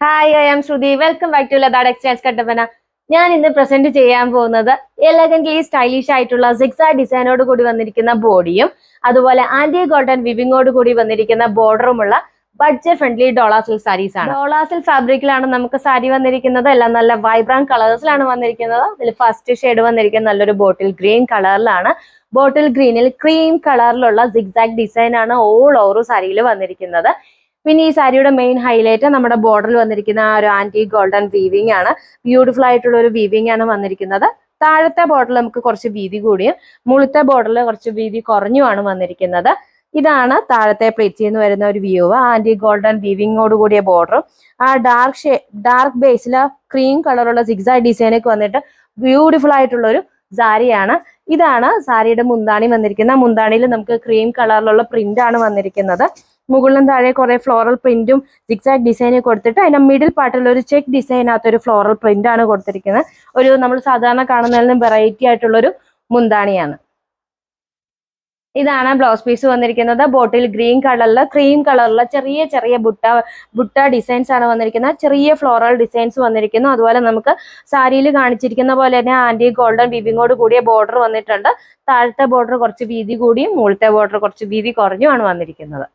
Hi, I am Shruti. Welcome back to Latha textiles Kattappana. ഞാൻ ഇന്ന് present ചെയ്യാൻ പോകുന്നത് എലഗന്റ്ലി സ്റ്റൈലിഷ് ആയിട്ടുള്ള സിക്സാ ഡിസൈനോട് കൂടി വന്നിരിക്കുന്ന ബോഡിയും അതുപോലെ ആന്റി ഗോൾഡൻ വിവിങ്ങോട് കൂടി വന്നിരിക്കുന്ന ബോർഡറുമുള്ള ബഡ്ജറ്റ് ഫ്രണ്ട്ലി ഡോള സിൽക്ക് സാരീസ് ആണ്. ഡോള സിൽക്ക് ഫാബ്രിക്കിലാണ് നമുക്ക് സാരി വന്നിരിക്കുന്നത്. എല്ലാം നല്ല വൈബ്രന്റ് കളേഴ്സിലാണ് വന്നിരിക്കുന്നത്. ഇതിൽ ഫസ്റ്റ് ഷെയ്ഡ് വന്നിരിക്കുന്നത് നല്ലൊരു ബോട്ടിൽ ഗ്രീൻ കളറിലാണ്. ബോട്ടിൽ ഗ്രീനിൽ ക്രീം കളറിലുള്ള സിഗ്സാഗ് ഡിസൈൻ ആണ് ഓൾ ഓവർ സാരിയിൽ വന്നിരിക്കുന്നത്. പിന്നെ ഈ സാരിയുടെ മെയിൻ ഹൈലൈറ്റ് നമ്മുടെ ബോർഡറിൽ വന്നിരിക്കുന്ന ആ ഒരു ആന്റി ഗോൾഡൻ വീവിംഗ് ആണ്. ബ്യൂട്ടിഫുൾ ആയിട്ടുള്ള ഒരു വീവിംഗ് ആണ് വന്നിരിക്കുന്നത്. താഴത്തെ ബോർഡറിൽ നമുക്ക് കുറച്ച് വീതി കൂടിയും മുകളിലത്തെ ബോർഡറിൽ കുറച്ച് വീതി കുറഞ്ഞുമാണ് വന്നിരിക്കുന്നത്. ഇതാണ് താഴത്തെ പ്ലേറ്റിൽ നിന്ന് വരുന്ന ഒരു വ്യൂ. ആന്റി ഗോൾഡൻ വീവിങ്ങോട് കൂടിയ ബോർഡറും ആ ഡാർക്ക് ബേസിൽ ക്രീം കളറുള്ള സിഗ്സാഗ് ഡിസൈനൊക്കെ വന്നിട്ട് ബ്യൂട്ടിഫുൾ ആയിട്ടുള്ള ഒരു സാരിയാണ്. ഇതാണ് സാരിയുടെ മുന്താണി വന്നിരിക്കുന്നത്. മുന്താണിയിൽ നമുക്ക് ക്രീം കളറിലുള്ള പ്രിന്റ് ആണ് വന്നിരിക്കുന്നത്. മുകളിലും താഴെ കുറെ ഫ്ലോറൽ പ്രിന്റും സിഗ്സാഗ് ഡിസൈനും കൊടുത്തിട്ട് അതിന്റെ മിഡിൽ പാർട്ടിൽ ഒരു ചെക്ക് ഡിസൈനകത്ത് ഒരു ഫ്ലോറൽ പ്രിന്റ് ആണ് കൊടുത്തിരിക്കുന്നത്. ഒരു നമ്മൾ സാധാരണ കാണുന്നതിൽ നിന്നും വെറൈറ്റി ആയിട്ടുള്ള ഒരു മുന്താണിയാണ്. ഇതാണ് ബ്ലൗസ് പീസ് വന്നിരിക്കുന്നത്. ബോട്ടിൽ ഗ്രീൻ കളറില് ക്രീം കളറിലുള്ള ചെറിയ ചെറിയ ബുട്ട ഡിസൈൻസ് ആണ് വന്നിരിക്കുന്നത്. ചെറിയ ഫ്ലോറൽ ഡിസൈൻസ് വന്നിരിക്കുന്നു. അതുപോലെ നമുക്ക് സാരിയിൽ കാണിച്ചിരിക്കുന്ന പോലെ തന്നെ ആന്റി ഗോൾഡൻ വിവിങ്ങോട് കൂടിയ ബോർഡർ വന്നിട്ടുണ്ട്. താഴത്തെ ബോർഡർ കുറച്ച് വീതി കൂടിയും മുകളിലത്തെ ബോർഡർ കുറച്ച് വീതി കുറഞ്ഞുമാണ് വന്നിരിക്കുന്നത്.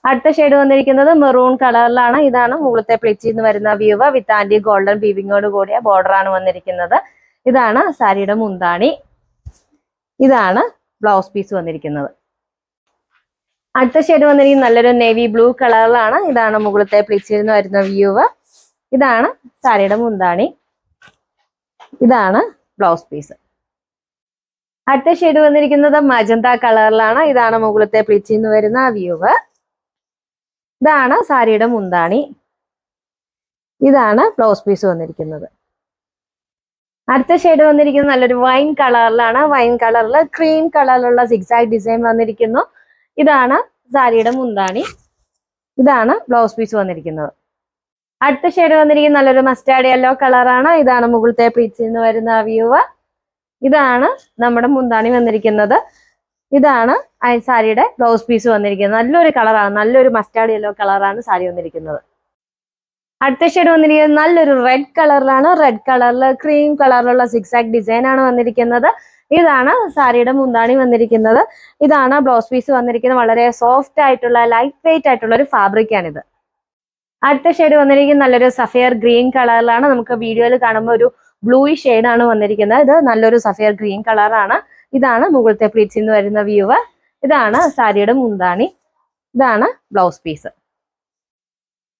അടുത്ത ഷെയ്ഡ് വന്നിരിക്കുന്നത് മെറൂൺ കളറിലാണ്. ഇതാണ് മുകളിലത്തെ പ്ലേറ്റിൽ നിന്ന് വരുന്ന വ്യൂ വിത്ത് ആന്റി ഗോൾഡൻ വീവിങ്ങോട് കൂടിയ ബോർഡർ ആണ് വന്നിരിക്കുന്നത്. ഇതാണ് സാരിയുടെ മുന്താണി. ഇതാണ് ബ്ലൗസ് പീസ് വന്നിരിക്കുന്നത്. അടുത്ത ഷെയ്ഡ് വന്നിരിക്കുന്നത് നല്ലൊരു നേവി ബ്ലൂ കളറിലാണ്. ഇതാണ് മുകളിലത്തെ പ്ലേറ്റിൽ നിന്ന് വരുന്ന വ്യൂ. ഇതാണ് സാരിയുടെ മുന്താണി. ഇതാണ് ബ്ലൗസ് പീസ്. അടുത്ത ഷെയ്ഡ് വന്നിരിക്കുന്നത് മജന്ത കളറിലാണ്. ഇതാണ് മുകളിലത്തെ പ്ലേറ്റിൽ നിന്ന് വരുന്ന വ്യൂ. ഇതാണ് സാരിയുടെ മുന്താണി. ഇതാണ് ബ്ലൗസ് പീസ് വന്നിരിക്കുന്നത്. അടുത്ത ഷെയ്ഡ് വന്നിരിക്കുന്നത് നല്ലൊരു വൈൻ കളറിലാണ്. വൈൻ കളറിൽ ക്രീം കളറിലുള്ള സിഗ്സാഗ് ഡിസൈൻ വന്നിരിക്കുന്നു. ഇതാണ് സാരിയുടെ മുന്താണി. ഇതാണ് ബ്ലൗസ് പീസ് വന്നിരിക്കുന്നത്. അടുത്ത ഷെയ്ഡ് വന്നിരിക്കുന്നത് നല്ലൊരു മസ്റ്റാർഡ് യെല്ലോ കളറാണ്. ഇതാണ് മുകളിലത്തെ പ്ലീറ്റ്സിൽ നിന്ന് വരുന്ന വ്യൂ. ഇതാണ് നമ്മുടെ മുന്താണി വന്നിരിക്കുന്നത്. ഇതാണ് സാരിയുടെ ബ്ലൗസ് പീസ് വന്നിരിക്കുന്നത്. നല്ലൊരു കളറാണ്. നല്ലൊരു മസ്റ്റാർഡ് യെല്ലോ കളറാണ് സാരി വന്നിരിക്കുന്നത്. അടുത്ത ഷെയ്ഡ് വന്നിരിക്കുന്നത് നല്ലൊരു റെഡ് കളറിലാണ്. റെഡ് കളറിൽ ക്രീം കളറിലുള്ള സിഗ്സാഗ് ഡിസൈൻ ആണ് വന്നിരിക്കുന്നത്. ഇതാണ് സാരിയുടെ മുന്താണി വന്നിരിക്കുന്നത്. ഇതാണ് ബ്ലൗസ് പീസ് വന്നിരിക്കുന്നത്. വളരെ സോഫ്റ്റ് ആയിട്ടുള്ള ലൈറ്റ് വെയിറ്റ് ആയിട്ടുള്ള ഒരു ഫാബ്രിക് ആണിത്. അടുത്ത ഷെയ്ഡ് വന്നിരിക്കുന്നത് നല്ലൊരു സഫയർ ഗ്രീൻ കളറിലാണ്. നമുക്ക് വീഡിയോയിൽ കാണുമ്പോൾ ഒരു ബ്ലൂയിഷ് ഷെയ്ഡ് ആണ് വന്നിരിക്കുന്നത്. ഇത് നല്ലൊരു സഫയർ ഗ്രീൻ കളറാണ്. ഇതാണ് മുകളിലത്തെ പ്ലീറ്റ്സിൽ നിന്ന് വരുന്ന വ്യൂ. ഇതാണ് സാരിയുടെ മുന്താണി. ഇതാണ് ബ്ലൗസ് പീസ്.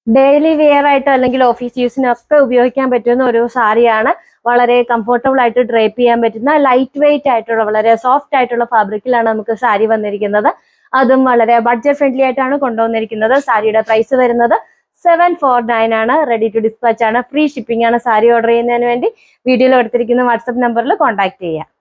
ഡെയിലി വെയർ ആയിട്ട് അല്ലെങ്കിൽ ഓഫീസ് യൂസിനൊക്കെ ഉപയോഗിക്കാൻ പറ്റുന്ന ഒരു സാരിയാണ്. വളരെ കംഫർട്ടബിൾ ആയിട്ട് ഡ്രേപ്പ് ചെയ്യാൻ പറ്റുന്ന ലൈറ്റ് വെയിറ്റ് ആയിട്ടുള്ള വളരെ സോഫ്റ്റ് ആയിട്ടുള്ള ഫാബ്രിക്കിലാണ് നമുക്ക് സാരി വന്നിരിക്കുന്നത്. അതും വളരെ ബഡ്ജറ്റ് ഫ്രണ്ട്ലി ആയിട്ടാണ് കൊണ്ടുവന്നിരിക്കുന്നത്. സാരിയുടെ പ്രൈസ് വരുന്നത് 749 ആണ്. റെഡി ടു ഡിസ്പാച്ച് ആണ്. ഫ്രീ ഷിപ്പിംഗ് ആണ്. സാരി ഓർഡർ ചെയ്യുന്നതിന് വേണ്ടി വീഡിയോയിൽ എടുത്തിരിക്കുന്ന വാട്സപ്പ് നമ്പറിൽ കോൺടാക്ട് ചെയ്യുക.